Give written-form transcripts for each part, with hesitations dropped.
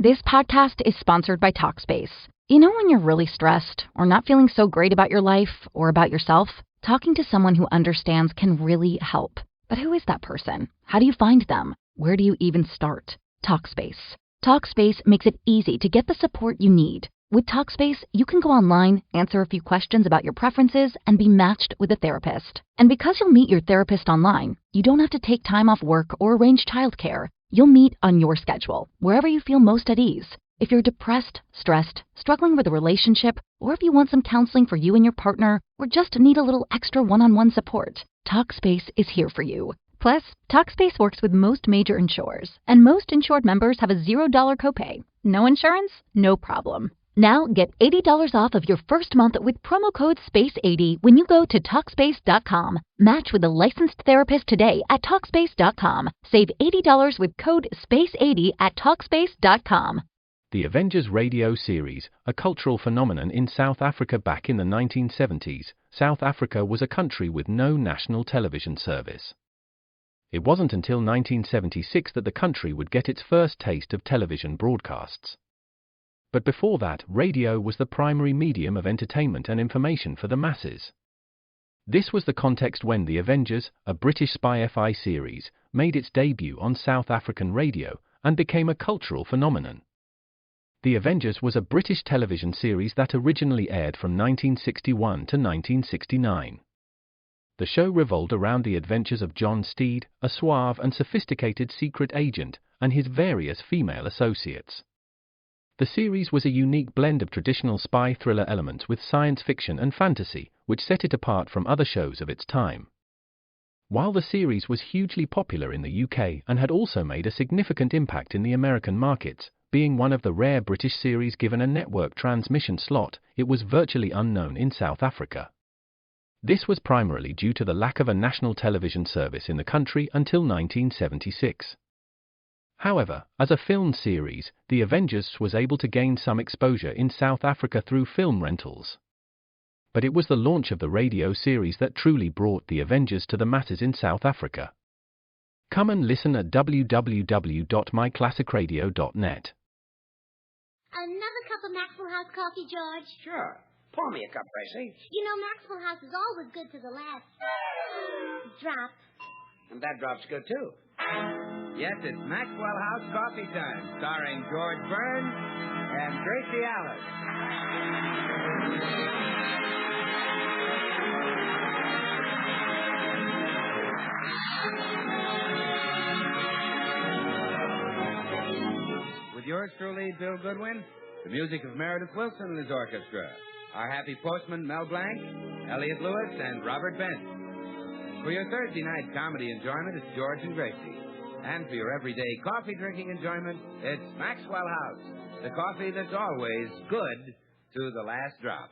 This podcast is sponsored by Talkspace. You know when you're really stressed or not feeling so great about your life or about yourself? Talking to someone who understands can really help. But who is that person? How do you find them? Where do you even start? Talkspace. Talkspace makes it easy to get the support you need. With Talkspace, you can go online, answer a few questions about your preferences, and be matched with a therapist. And because you'll meet your therapist online, you don't have to take time off work or arrange childcare. You'll meet on your schedule, wherever you feel most at ease. If you're depressed, stressed, struggling with a relationship, or if you want some counseling for you and your partner, or just need a little extra one-on-one support, Talkspace is here for you. Plus, Talkspace works with most major insurers, and most insured members have a $0 copay. No insurance? No problem. Now get $80 off of your first month with promo code SPACE80 when you go to Talkspace.com. Match with a licensed therapist today at Talkspace.com. Save $80 with code SPACE80 at Talkspace.com. The Avengers radio series, a cultural phenomenon in South Africa back in the 1970s. South Africa was a country with no national television service. It wasn't until 1976 that the country would get its first taste of television broadcasts. But before that, radio was the primary medium of entertainment and information for the masses. This was the context when The Avengers, a British spy-fi series, made its debut on South African radio and became a cultural phenomenon. The Avengers was a British television series that originally aired from 1961 to 1969. The show revolved around the adventures of John Steed, a suave and sophisticated secret agent, and his various female associates. The series was a unique blend of traditional spy thriller elements with science fiction and fantasy, which set it apart from other shows of its time. While the series was hugely popular in the UK and had also made a significant impact in the American markets, being one of the rare British series given a network transmission slot, it was virtually unknown in South Africa. This was primarily due to the lack of a national television service in the country until 1976. However, as a film series, The Avengers was able to gain some exposure in South Africa through film rentals. But it was the launch of the radio series that truly brought The Avengers to the masses in South Africa. Come and listen at www.myclassicradio.net. Another cup of Maxwell House coffee, George? Sure. Pour me a cup, Gracie. You know, Maxwell House is always good to the last drop. And that drop's good, too. Yes, it's Maxwell House Coffee Time, starring George Burns and Gracie Allen. With yours truly, Bill Goodwin, the music of Meredith Wilson and his orchestra. Our happy postman, Mel Blanc, Elliot Lewis, and Robert Bent. For your Thursday night comedy enjoyment, it's George and Gracie. And for your everyday coffee-drinking enjoyment, it's Maxwell House, the coffee that's always good to the last drop.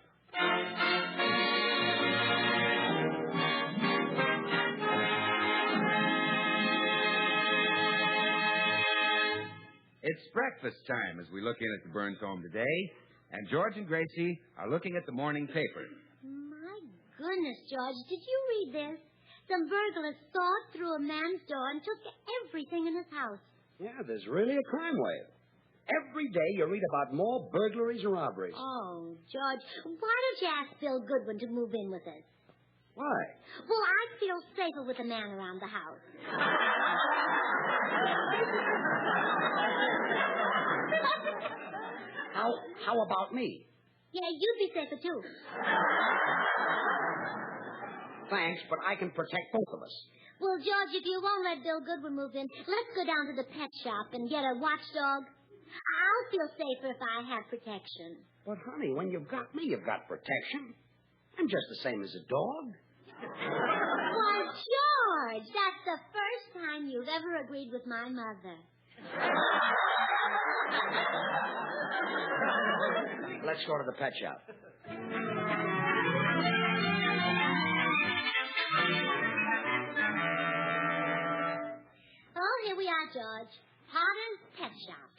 It's breakfast time as we look in at the Burns home today, and George and Gracie are looking at the morning paper. My goodness, George, did you read this? Some burglars sawed through a man's door and took everything in his house. Yeah, there's really a crime wave. Every day you read about more burglaries and robberies. Oh, George, why don't you ask Bill Goodwin to move in with us? Why? Well, I'd feel safer with a man around the house. How about me? Yeah, you'd be safer, too. Thanks, but I can protect both of us. Well, George, if you won't let Bill Goodwin move in, let's go down to the pet shop and get a watchdog. I'll feel safer if I have protection. But, honey, when you've got me, you've got protection. I'm just the same as a dog. Why, George, that's the first time you've ever agreed with my mother. Let's go to the pet shop. Oh, here we are, George. Potter's Pet Shop.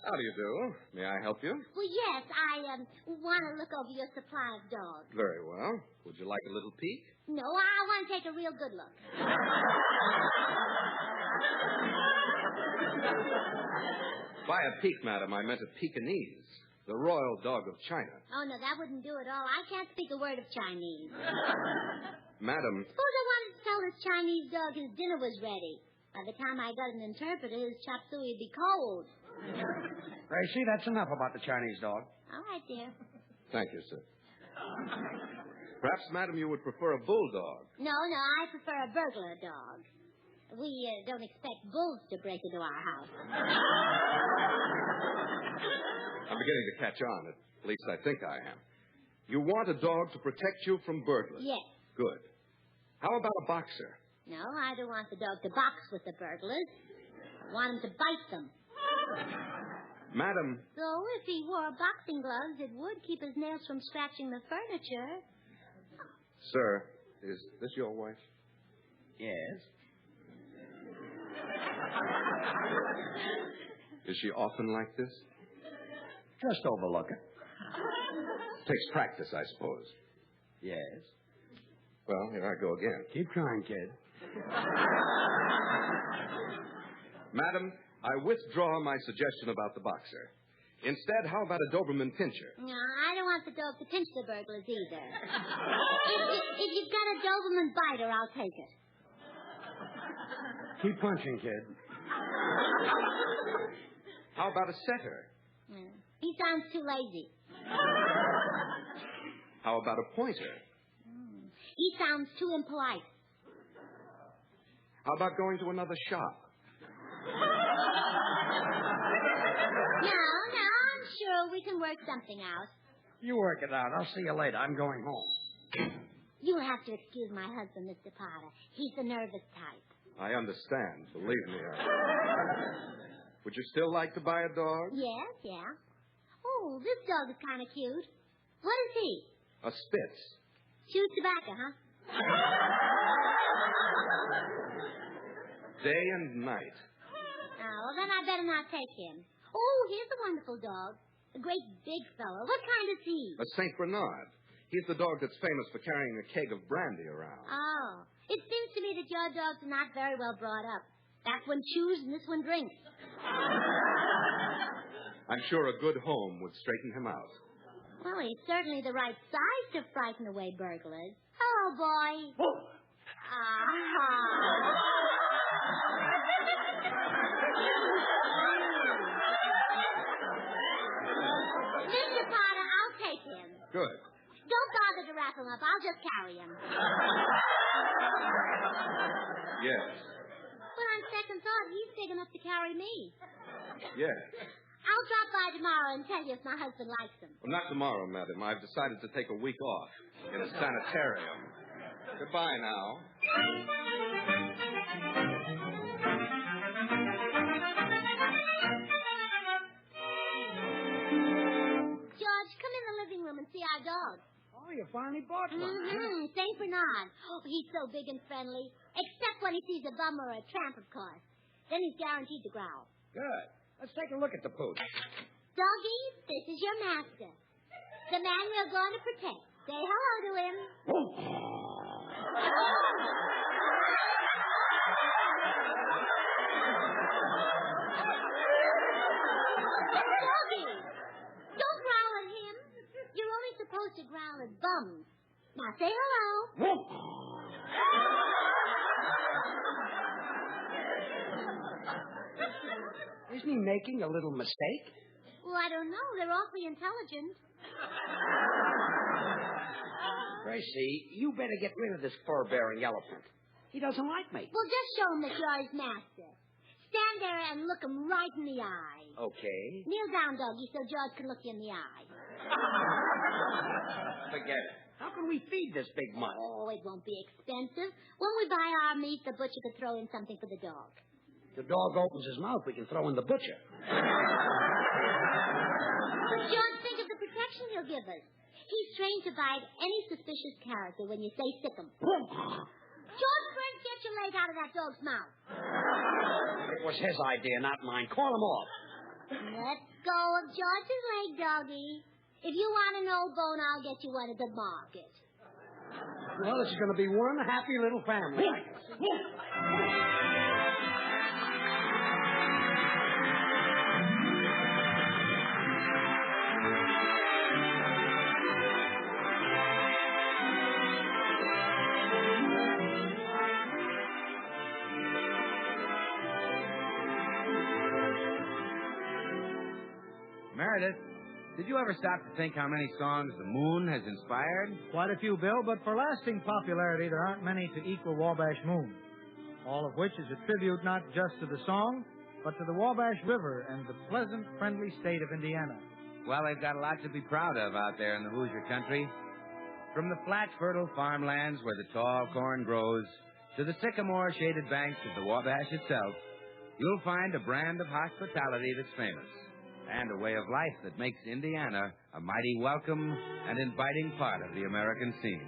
How do you do? May I help you? Well, yes, I want to look over your supply of dogs. Very well. Would you like a little peek? No, I want to take a real good look. By a peak, madam, I meant a Pekingese, the royal dog of China. Oh, no, that wouldn't do at all. I can't speak a word of Chinese. Madam, Suppose I wanted to tell this Chinese dog his dinner was ready. By the time I got an interpreter, his chop suey would be cold. Gracie, that's enough about the Chinese dog. All right, dear. thank you, sir. Perhaps, madam, you would prefer a bulldog. No, I prefer a burglar dog. We don't expect bulls to break into our house. I'm beginning to catch on. At least I think I am. You want a dog to protect you from burglars? Yes. Good. How about a boxer? No, I don't want the dog to box with the burglars. I want him to bite them. Madam, So if he wore boxing gloves, it would keep his nails from scratching the furniture. sir, is this your wife? Yes. Is she often like this? Just overlook it. Takes practice, I suppose. Yes. Well, here I go again. Keep trying, kid. Madam, I withdraw my suggestion about the boxer. Instead, how about a Doberman pinscher? No, I don't want the dog to pinch the burglars either. If you've got a Doberman biter, I'll take it. Keep punching, kid. How about a setter? He sounds too lazy. How about a pointer? He sounds too impolite. How about going to another shop? No, I'm sure we can work something out. You work it out. I'll see you later. I'm going home. You'll have to excuse my husband, Mr. Potter. He's the nervous type. I understand. Believe me. Would you still like to buy a dog? Yes, yeah. Oh, this dog is kind of cute. What is he? A Spitz. Chews tobacco, huh? Day and night. Oh, well, then I better not take him. Oh, here's a wonderful dog. A great big fellow. What kind is he? A St. Bernard. He's the dog that's famous for carrying a keg of brandy around. Oh, it seems to me that your dogs are not very well brought up. That one chews and this one drinks. I'm sure a good home would straighten him out. Well, he's certainly the right size to frighten away burglars. Hello, boy. Mr. Potter, I'll take him. Good. Don't bother to wrap him up. I'll just carry him. Yes. But on second thought, he's big enough to carry me. Yes. I'll drop by tomorrow and tell you if my husband likes him. Well, not tomorrow, madam. I've decided to take a week off in a sanitarium. Goodbye now. George, come in the living room and see our dog. Oh, you finally bought one. Mm-hmm. St. Bernard. Oh, he's so big and friendly. Except when he sees a bum or a tramp, of course. Then he's guaranteed to growl. Good. Let's take a look at the pooch. Doggy, this is your master. The man you're going to protect. Say hello to him. Doggy, don't growl at him. You're only supposed to growl at bums. Now say hello. Isn't he making a little mistake? Well, I don't know. They're awfully intelligent. Gracie, you better get rid of this fur-bearing elephant. He doesn't like me. Well, just show him that you're his master. Stand there and look him right in the eye. Okay. Kneel down, doggy, so George can look you in the eye. Forget it. How can we feed this big mutt? Oh, it won't be expensive. When we buy our meat, the butcher could throw in something for the dog. The dog opens his mouth, we can throw in the butcher. George, think of the protection he'll give us. He's trained to bite any suspicious character when you say sick him. George, Brent, get your leg out of that dog's mouth. It was his idea, not mine. Call him off. Let go of George's leg, doggy. If you want an old bone, I'll get you one at the market. Well, this is going to be one happy little family. Meredith, did you ever stop to think how many songs the moon has inspired? Quite a few, Bill, but for lasting popularity, there aren't many to equal Wabash Moon. All of which is a tribute not just to the song, but to the Wabash River and the pleasant, friendly state of Indiana. Well, they've got a lot to be proud of out there in the Hoosier country. From the flat, fertile farmlands where the tall corn grows to the sycamore-shaded banks of the Wabash itself, you'll find a brand of hospitality that's famous and a way of life that makes Indiana a mighty welcome and inviting part of the American scene.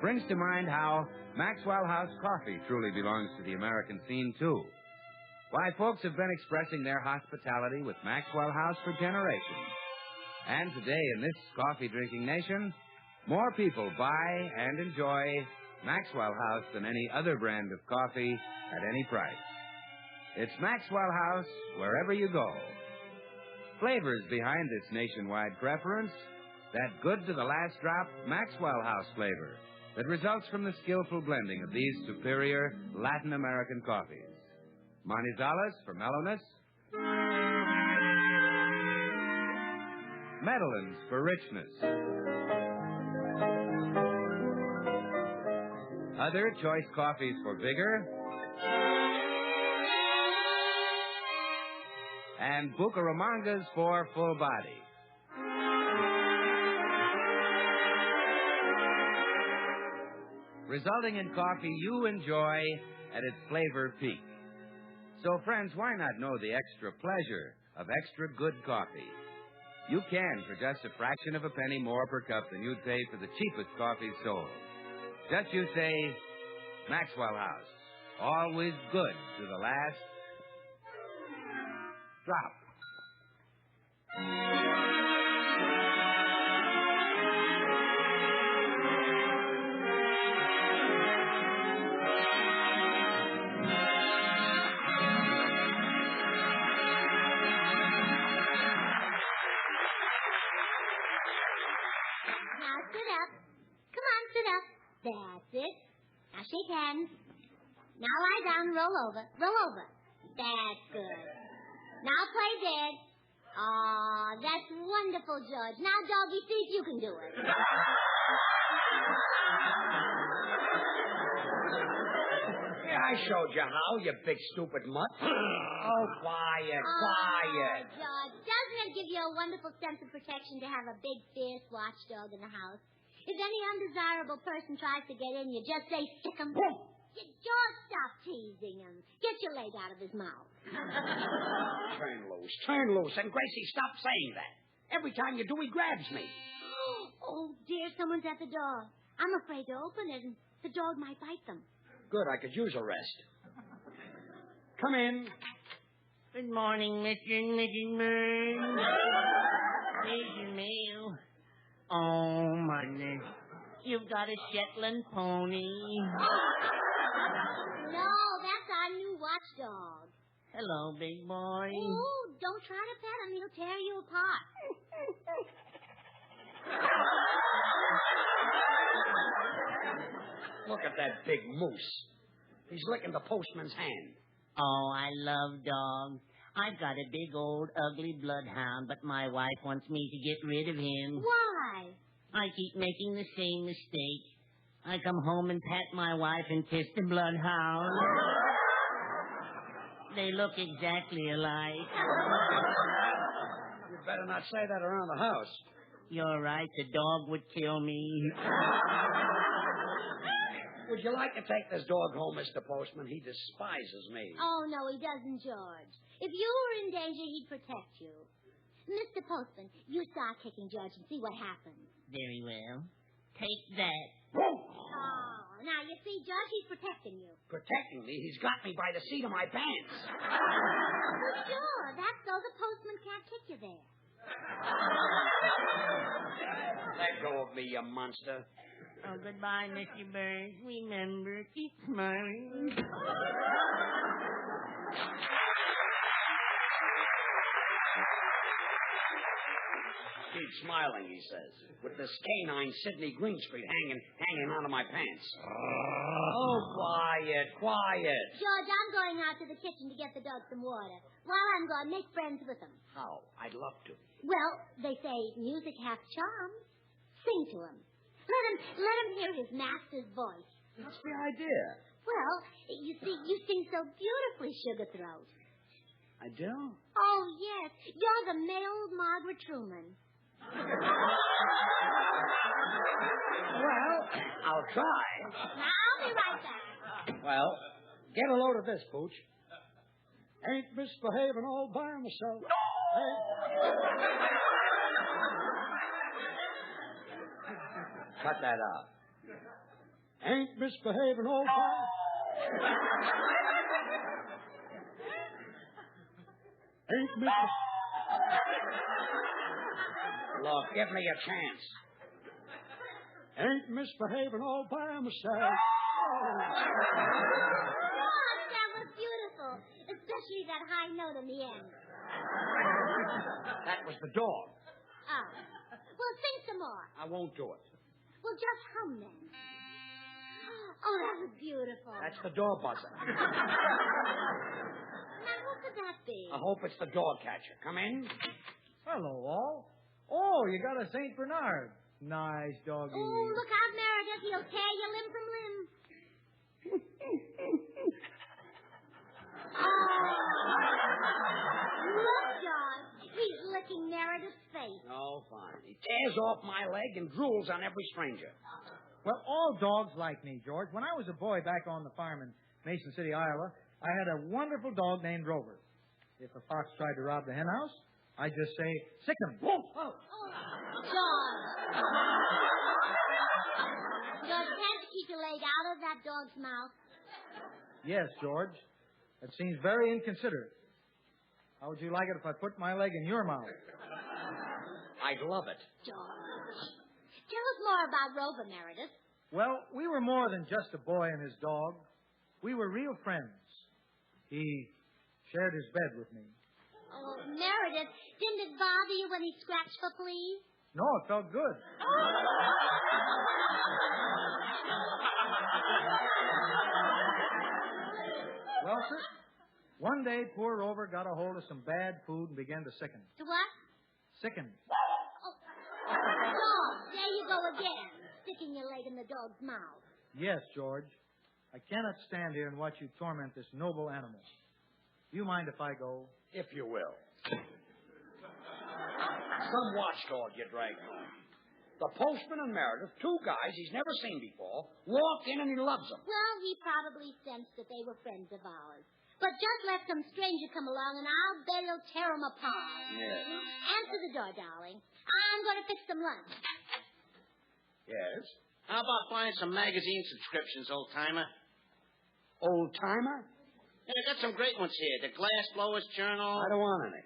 Brings to mind how Maxwell House coffee truly belongs to the American scene, too. Why, folks have been expressing their hospitality with Maxwell House for generations. And today, in this coffee-drinking nation, more people buy and enjoy Maxwell House than any other brand of coffee at any price. It's Maxwell House wherever you go. Flavors behind this nationwide preference, that good-to-the-last-drop Maxwell House flavor that results from the skillful blending of these superior Latin American coffees. Manizales for mellowness, Medellins for richness, other choice coffees for vigor, and Bucaramangas for full body. Resulting in coffee you enjoy at its flavor peak. So, friends, why not know the extra pleasure of extra good coffee? You can for just a fraction of a penny more per cup than you'd pay for the cheapest coffee sold. Just you say, Maxwell House, always good to the last drop. Now sit up. Come on, sit up. That's it. Now shake hands. Now lie down and roll over. Roll over. That's good. Now play dead. Aw, that's wonderful, George. Now, doggy, see if you can do it. Yeah, I showed you how, you big stupid mutt. Oh, quiet, quiet. George, doesn't it give you a wonderful sense of protection to have a big, fierce watchdog in the house? If any undesirable person tries to get in, you just say, stick 'em. George, stop teasing him. Get your leg out of his mouth. Turn loose. And Gracie, stop saying that. Every time you do, he grabs me. Oh, dear, someone's at the door. I'm afraid to open it, and the dog might bite them. Good, I could use a rest. Come in. Good morning, Mr. and Mrs. Burns. Here's your mail. Oh, my. You've got a Shetland pony. No, that's our new watchdog. Hello, big boy. Oh, don't try to pet him. He'll tear you apart. Look at that big moose. He's licking the postman's hand. Oh, I love dogs. I've got a big old ugly bloodhound, but my wife wants me to get rid of him. Why? I keep making the same mistake. I come home and pat my wife and kiss the bloodhound. They look exactly alike. You'd better not say that around the house. You're right, the dog would kill me. Would you like to take this dog home, Mr. Postman? He despises me. Oh, no, he doesn't, George. If you were in danger, he'd protect you. Mr. Postman, you start kicking George and see what happens. Very well. Take that. Oh, now, you see, George, he's protecting you. Protecting me? He's got me by the seat of my pants. Well, sure. That's so the postman can't kick you there. Let go of me, you monster. Oh, goodbye, Mr. Burns. Remember, keep smiling. Keep smiling, he says, with this canine Sidney Greenstreet hanging out of my pants. Oh, quiet. George, I'm going out to the kitchen to get the dog some water. While I'm gone, make friends with them. How? I'd love to. Well, they say music hath charm. Sing to him. Let him hear his master's voice. What's the idea? Well, you see, you sing so beautifully, Sugar Throat. I do? Oh, yes. You're the male Margaret Truman. Well, I'll try. Now, I'll be right back. Well, get a load of this, Pooch. Ain't misbehaving all by myself. Cut that out. Ain't misbehaving all by... Ain't misbehaving... Look, give me a chance. Ain't misbehaving all by myself. Oh, that was beautiful. Especially that high note in the end. That was the dog. Oh. Well, sing some more. I won't do it. Well, just hum then. Oh, that was beautiful. That's the door buzzer. Now, who could that be? I hope it's the dog catcher. Come in. Hello, all. Oh, you got a St. Bernard. Nice doggy. Oh, look out, Meredith. He'll tear you limb from limb. Look, George. He's licking Meredith's face. Oh, fine. He tears off my leg and drools on every stranger. Well, all dogs like me, George. When I was a boy back on the farm in Mason City, Iowa, I had a wonderful dog named Rover. If a fox tried to rob the hen house, I'd just say, sick him. Oh, George. George, can't you keep your leg out of that dog's mouth? Yes, George. That seems very inconsiderate. How would you like it if I put my leg in your mouth? I'd love it. George. Tell us more about Rover, Meredith. Well, we were more than just a boy and his dog. We were real friends. He shared his bed with me. Oh, Meredith, didn't it bother you when he scratched for fleas? No, it felt good. Well, sir, one day poor Rover got a hold of some bad food and began to sicken. To what? Sicken. George, there you go again, sticking your leg in the dog's mouth. Yes, George. I cannot stand here and watch you torment this noble animal. Do you mind if I go? If you will. Some watchdog you dragged home. The postman and Meredith, two guys he's never seen before, walk in and he loves them. Well, he probably sensed that they were friends of ours. But just let some stranger come along, and I'll bet he'll tear them apart. Yes. Answer the door, darling. I'm going to fix some lunch. Yes? How about buying some magazine subscriptions, old-timer? Old-timer? Yeah, I got some great ones here. The Glass Blowers Journal. I don't want any.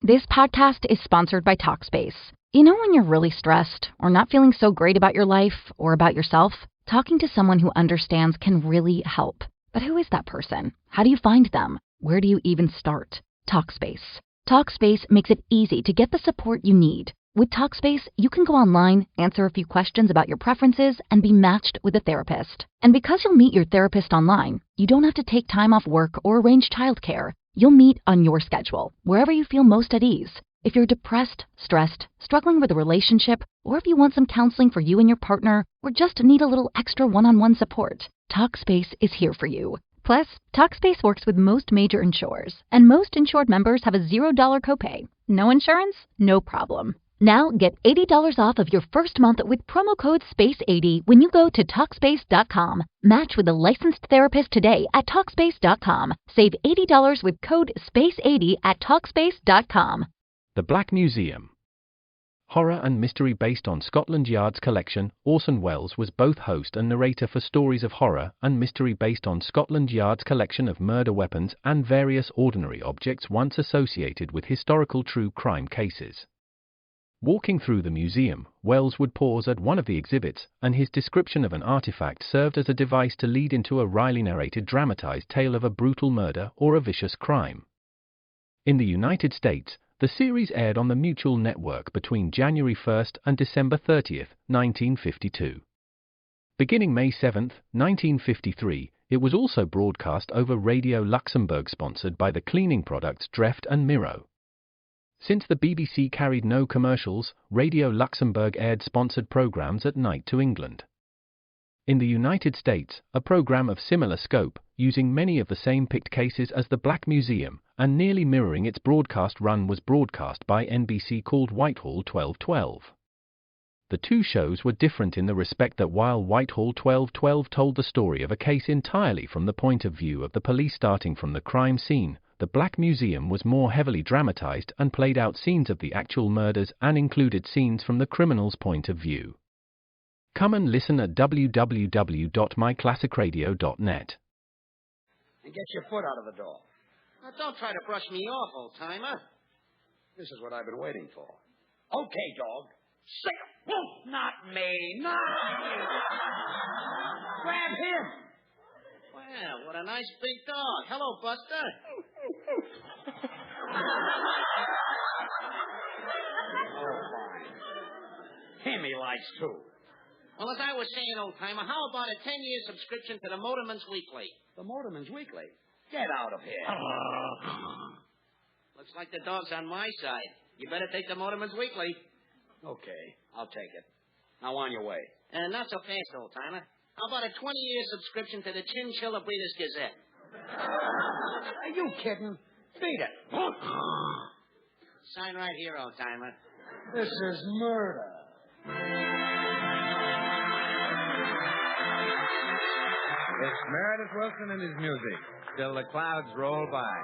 This podcast is sponsored by Talkspace. You know when you're really stressed or not feeling so great about your life or about yourself? Talking to someone who understands can really help. But who is that person? How do you find them? Where do you even start? Talkspace. Talkspace makes it easy to get the support you need. With Talkspace, you can go online, answer a few questions about your preferences, and be matched with a therapist. And because you'll meet your therapist online, you don't have to take time off work or arrange childcare. You'll meet on your schedule, wherever you feel most at ease. If you're depressed, stressed, struggling with a relationship, or if you want some counseling for you and your partner, or just need a little extra one-on-one support, Talkspace is here for you. Plus, Talkspace works with most major insurers, and most insured members have a $0 copay. No insurance? No problem. Now get $80 off of your first month with promo code SPACE80 when you go to Talkspace.com. Match with a licensed therapist today at Talkspace.com. Save $80 with code SPACE80 at Talkspace.com. The Black Museum. Horror and mystery based on Scotland Yard's collection, Orson Welles was both host and narrator for stories of horror and mystery based on Scotland Yard's collection of murder weapons and various ordinary objects once associated with historical true crime cases. Walking through the museum, Welles would pause at one of the exhibits, and his description of an artifact served as a device to lead into a wryly narrated dramatized tale of a brutal murder or a vicious crime. In the United States, the series aired on the Mutual Network between January 1st and December 30th, 1952. Beginning May 7th, 1953, It was also broadcast over Radio Luxembourg, sponsored by the cleaning products Dreft and Miro. Since the BBC carried no commercials, Radio Luxembourg aired sponsored programs at night to England. In the United States, a program of similar scope, using many of the same picked cases as the Black Museum, and nearly mirroring its broadcast run, was broadcast by NBC, called Whitehall 1212. The two shows were different in the respect that while Whitehall 1212 told the story of a case entirely from the point of view of the police starting from the crime scene, the Black Museum was more heavily dramatized and played out scenes of the actual murders and included scenes from the criminal's point of view. Come and listen at www.myclassicradio.net. And get your foot out of the door. Now, don't try to brush me off, old-timer. This is what I've been waiting for. Okay, dog. Sick him. Not me. Not me. Grab him. Well, what a nice big dog. Hello, Buster. Oh, fine. Him he likes, too. Well, as I was saying, old-timer, how about a 10-year subscription to the Motorman's Weekly? The Motorman's Weekly? Get out of here. Looks like the dog's on my side. You better take the Motorman's Weekly. Okay, I'll take it. Now on your way. Not so fast, old-timer. How about a 20-year subscription to the Chinchilla Breeders' Gazette? Are you kidding? Beat it. Sign right here, old-timer. This is murder. It's Meredith Wilson and his music. Till the clouds roll by.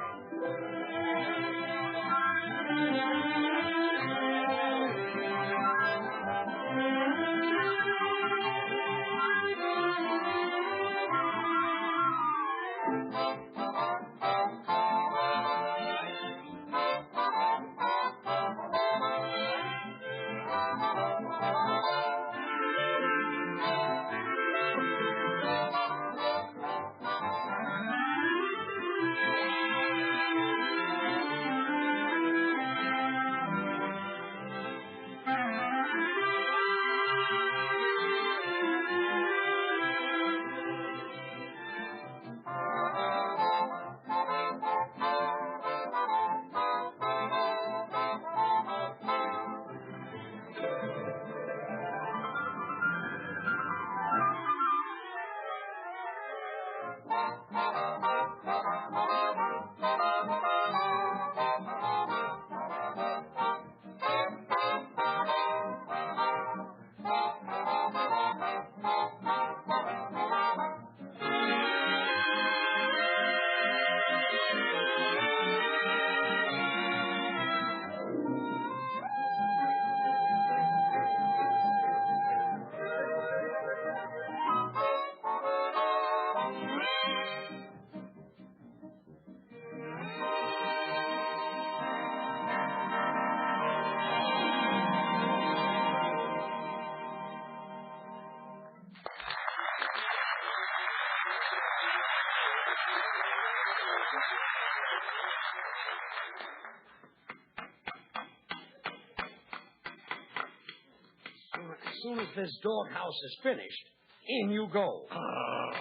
As soon as this doghouse is finished, in you go. Hi,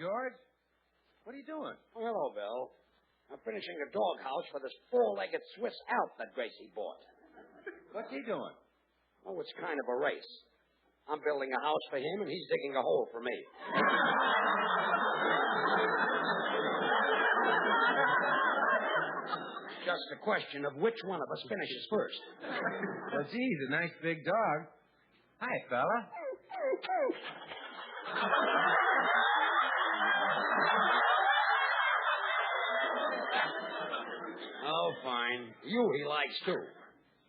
George. What are you doing? Oh, hello, Bill. I'm finishing a doghouse for this four-legged Swiss Alp that Gracie bought. What's he doing? Oh, it's kind of a race. I'm building a house for him, and he's digging a hole for me. Just a question of which one of us finishes first. Well, geez, a nice big dog. Hi, fella. Oh, fine. You he likes, too.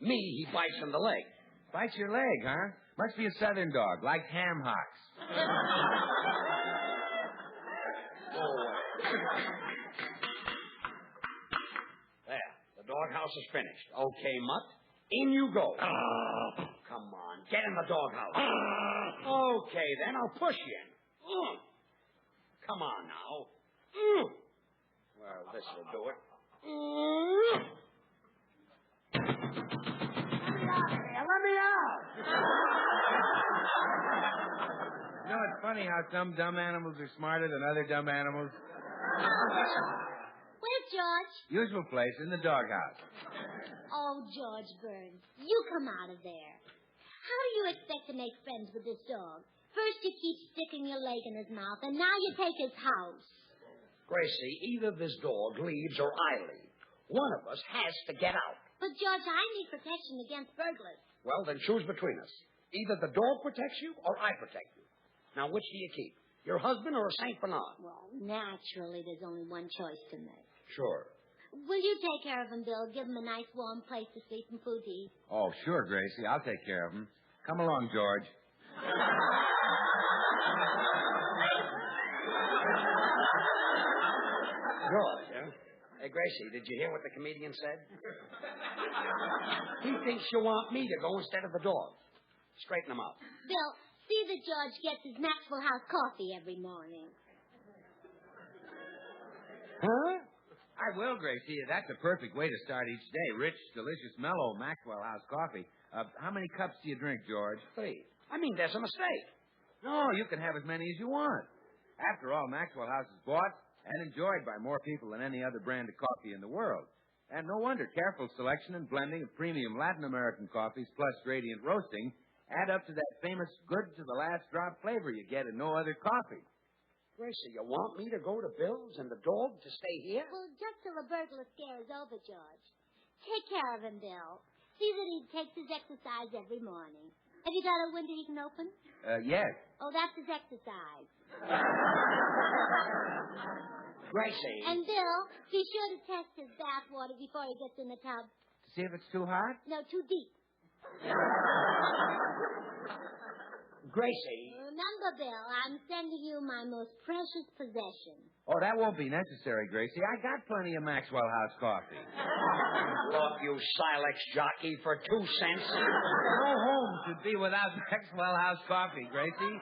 Me, he bites in the leg. Bites your leg, huh? Must be a southern dog, like ham hocks. There, the doghouse is finished. Okay, Mutt, in you go. Come on, get in the doghouse. Okay, then I'll push you in. Come on now. Well, this will do it. Let me out! You know, it's funny. funny how some dumb animals are smarter than other dumb animals? Where's George? Usual place, in the doghouse. Oh, George Burns, you come out of there. How do you expect to make friends with this dog? First you keep sticking your leg in his mouth, and now you take his house. Gracie, either this dog leaves or I leave. One of us has to get out. But, George, I need protection against burglars. Well, then choose between us. Either the dog protects you or I protect you. Now, which do you keep? Your husband or a St. Bernard? Well, naturally, there's only one choice to make. Sure. Will you take care of him, Bill? Give him a nice warm place to sleep and food to eat. Oh, sure, Gracie. I'll take care of him. Come along, George. George, huh? Hey, Gracie, did you hear what the comedian said? He thinks you want me to go instead of the dog. Straighten him out. Bill, see that George gets his Maxwell House coffee every morning. Huh? I will, Gracie. That's a perfect way to start each day. Rich, delicious, mellow Maxwell House coffee. How many cups do you drink, George? 3. I mean, there's a mistake. No, you can have as many as you want. After all, Maxwell House is bought and enjoyed by more people than any other brand of coffee in the world. And no wonder careful selection and blending of premium Latin American coffees plus gradient roasting add up to that famous good-to-the-last-drop flavor you get in no other coffee. Gracie, you want me to go to Bill's and the dog to stay here? Well, just till the burglar scare is over, George. Take care of him, Bill. See that he takes his exercise every morning. Have you got a window he can open? Yes. Oh, that's his exercise. Gracie. And, Bill, be sure to test his bath water before he gets in the tub. See if it's too hot? No, too deep. Gracie. Remember, Bill, I'm sending you my most precious possession. Oh, that won't be necessary, Gracie. I got plenty of Maxwell House coffee. Look, you Silex jockey, for 2 cents. No home should be without Maxwell House coffee, Gracie.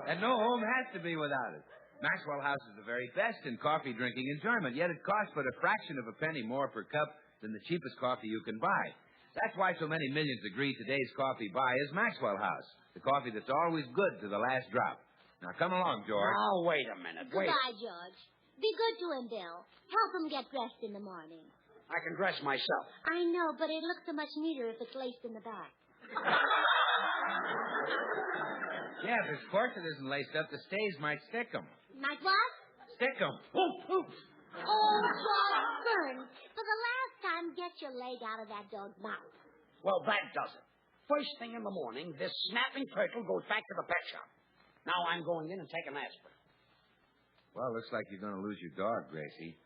And no home has to be without it. Maxwell House is the very best in coffee drinking enjoyment, yet it costs but a fraction of a penny more per cup than the cheapest coffee you can buy. That's why so many millions agree today's coffee buy is Maxwell House, the coffee that's always good to the last drop. Now, come along, George. Now, wait a minute. Wait. Goodbye, George. Be good to him, Bill. Help him get dressed in the morning. I can dress myself. I know, but it looks so much neater if it's laced in the back. Yeah, if his corset isn't laced up, the stays might stick him. Might what? Stick him. Oh, George Burns. For the last time, get your leg out of that dog's mouth. Well, that does it. First thing in the morning, this snapping turtle goes back to the pet shop. Now I'm going in and taking aspirin. Well, looks like you're going to lose your dog, Gracie.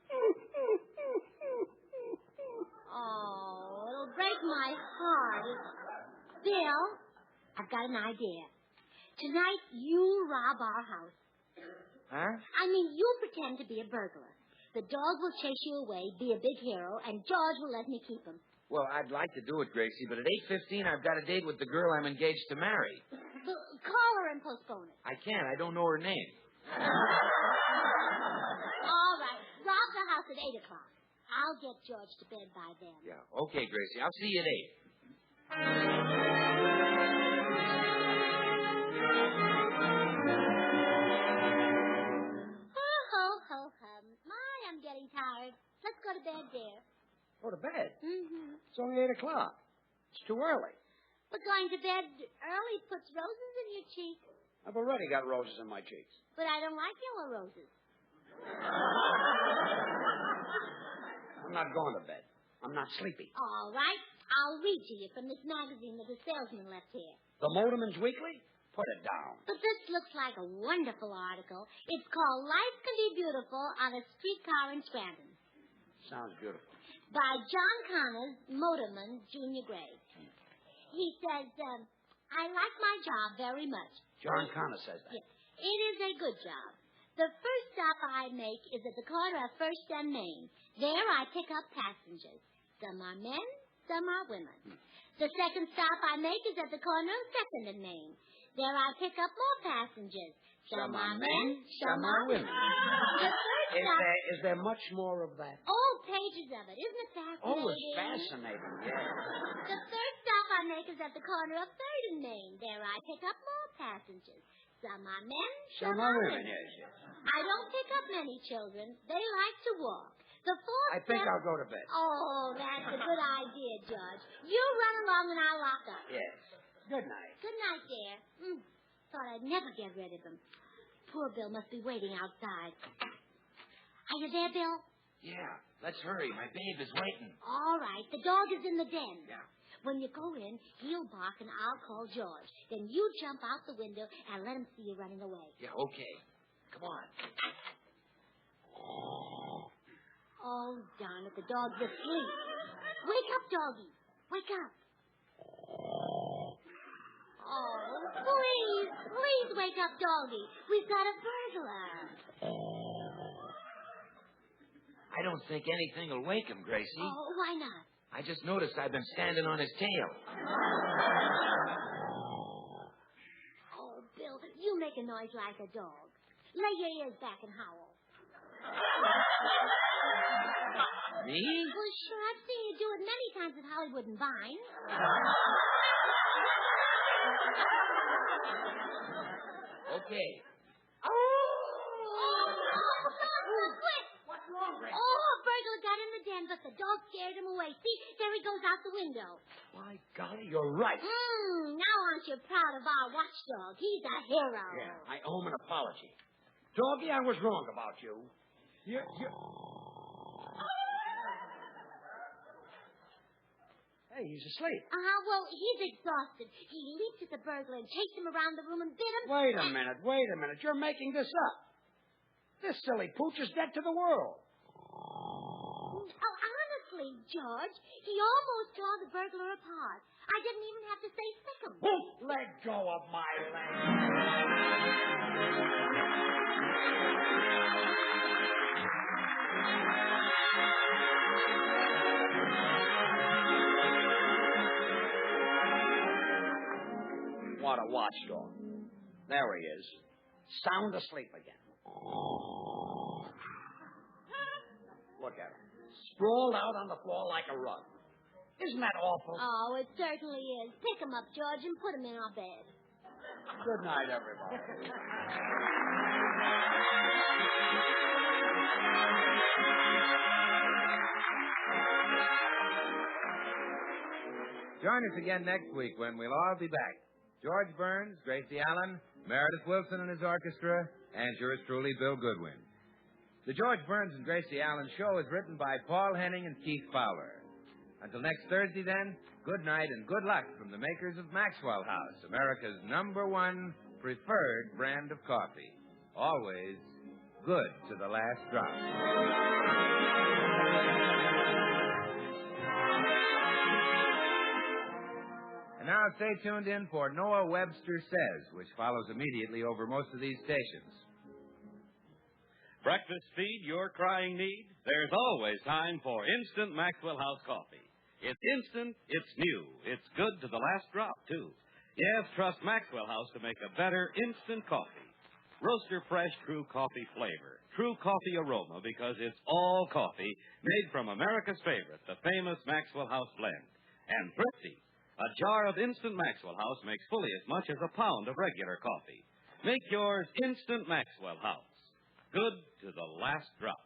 Oh, it'll break my heart. Bill, I've got an idea. Tonight, you rob our house. Huh? I mean, you pretend to be a burglar. The dog will chase you away, be a big hero, and George will let me keep him. Well, I'd like to do it, Gracie, but at 8:15, I've got a date with the girl I'm engaged to marry. Call her and postpone it. I can't. I don't know her name. All right. Rob the house at 8 o'clock. I'll get George to bed by then. Yeah. Okay, Gracie. I'll see you at 8. Ho, ho, ho, hum. My, I'm getting tired. Let's go to bed, dear. Go to bed? Mm-hmm. It's only 8 o'clock. It's too early. But going to bed early puts roses in your cheeks. I've already got roses in my cheeks. But I don't like yellow roses. I'm not going to bed. I'm not sleepy. All right. I'll read to you from this magazine that the salesman left here. The Motorman's Weekly? Put it down. But this looks like a wonderful article. It's called Life Can Be Beautiful on a Streetcar in Scranton. Sounds beautiful. By John Connors, motorman, junior grade. He says, I like my job very much. John Connor says that. Yes. It is a good job. The first stop I make is at the corner of First and Main. There I pick up passengers. Some are men, some are women. The second stop I make is at the corner of Second and Main. There I pick up more passengers. Some are men, some are women. The third stop... Is there much more of that? Oh, pages of it. Isn't it fascinating? Oh, it's fascinating, yeah. The third stop I make is at the corner of Third and Main. There I pick up more passengers. Some are men, Some are women, yes. I don't pick up many children. They like to walk. The fourth I think step... I'll go to bed. Oh, that's a good idea, George. You run along and I'll lock up. Yes. Good night. Good night, dear. Thought I'd never get rid of him. Poor Bill must be waiting outside. Are you there, Bill? Yeah, let's hurry. My babe is waiting. All right. The dog is in the den. Yeah. When you go in, he'll bark and I'll call George. Then you jump out the window and let him see you running away. Yeah, okay. Come on. Oh, darn it. The dog's asleep. Wake up, doggy. Wake up. Oh, please wake up, doggy. We've got a burglar. I don't think anything will wake him, Gracie. Oh, why not? I just noticed I've been standing on his tail. Oh, Bill, you make a noise like a dog. Lay your ears back and howl. Me? Well, sure, I've seen you do it many times at Hollywood and Vine. Okay. Quick! What's wrong, Gracie? Oh, a burglar got in the den, but the dog scared him away. See, there he goes out the window. My golly, you're right. Now aren't you proud of our watchdog? He's a hero. Yeah, I owe him an apology. Doggy, I was wrong about you. You... Hey, he's asleep. Well, he's exhausted. He leaped at the burglar and chased him around the room and bit him. Wait a minute. You're making this up. This silly pooch is dead to the world. Oh, honestly, George, he almost tore the burglar apart. I didn't even have to say sick him. Let go of my leg. What a watchdog. There he is. Sound asleep again. Look at him. Sprawled out on the floor like a rug. Isn't that awful? Oh, it certainly is. Pick him up, George, and put him in our bed. Good night, everybody. Join us again next week when we'll all be back. George Burns, Gracie Allen, Meredith Wilson and his orchestra, and yours truly, Bill Goodwin. The George Burns and Gracie Allen show is written by Paul Henning and Keith Fowler. Until next Thursday, then, good night and good luck from the makers of Maxwell House, America's #1 preferred brand of coffee. Always good to the last drop. And now stay tuned in for Noah Webster Says, which follows immediately over most of these stations. Breakfast feed your crying need? There's always time for instant Maxwell House coffee. It's instant, it's new, it's good to the last drop, too. Yes, trust Maxwell House to make a better instant coffee. Roaster fresh true coffee flavor, true coffee aroma, because it's all coffee made from America's favorite, the famous Maxwell House blend. And thrifty. A jar of instant Maxwell House makes fully as much as a pound of regular coffee. Make yours instant Maxwell House. Good to the last drop.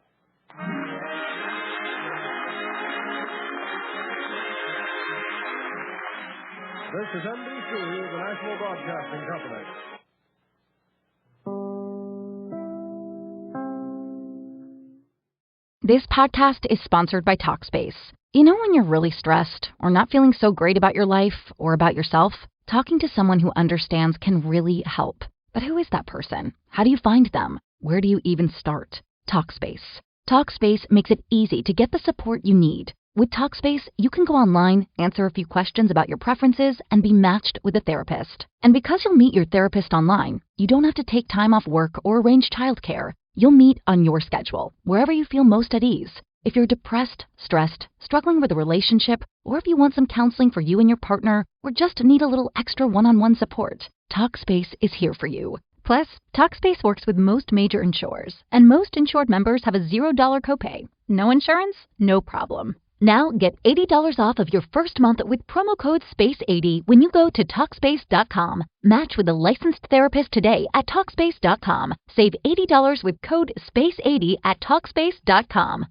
This is NBC, the National Broadcasting Company. This podcast is sponsored by Talkspace. You know when you're really stressed or not feeling so great about your life or about yourself? Talking to someone who understands can really help. But who is that person? How do you find them? Where do you even start? Talkspace. Talkspace makes it easy to get the support you need. With Talkspace, you can go online, answer a few questions about your preferences, and be matched with a therapist. And because you'll meet your therapist online, you don't have to take time off work or arrange childcare. You'll meet on your schedule, wherever you feel most at ease. If you're depressed, stressed, struggling with a relationship, or if you want some counseling for you and your partner, or just need a little extra one-on-one support, Talkspace is here for you. Plus, Talkspace works with most major insurers, and most insured members have a $0 copay. No insurance? No problem. Now get $80 off of your first month with promo code SPACE80 when you go to Talkspace.com. Match with a licensed therapist today at Talkspace.com. Save $80 with code SPACE80 at Talkspace.com.